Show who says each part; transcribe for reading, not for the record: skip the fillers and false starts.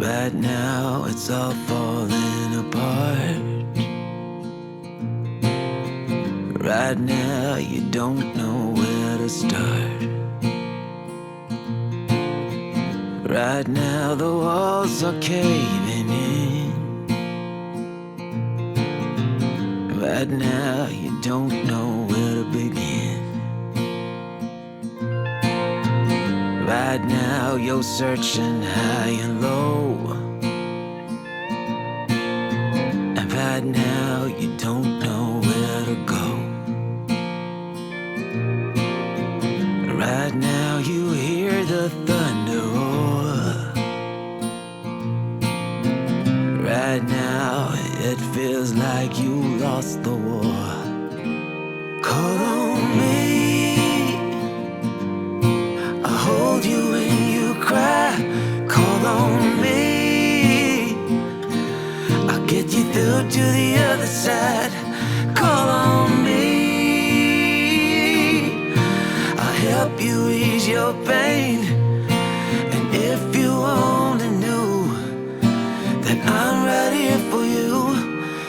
Speaker 1: Right now it's all falling apart. Right now you don't know where to start. Right now the walls are caving in. Right now you don't know where to begin. Right now you're searching high and low. And right now you don't know where to go. Right now you hear the thunder roar. Right now it feels like you lost the war. Call on me, I'll hold you when you cry. Call on me, I'll get you through to the other side. Call on me, I'll help you ease your pain.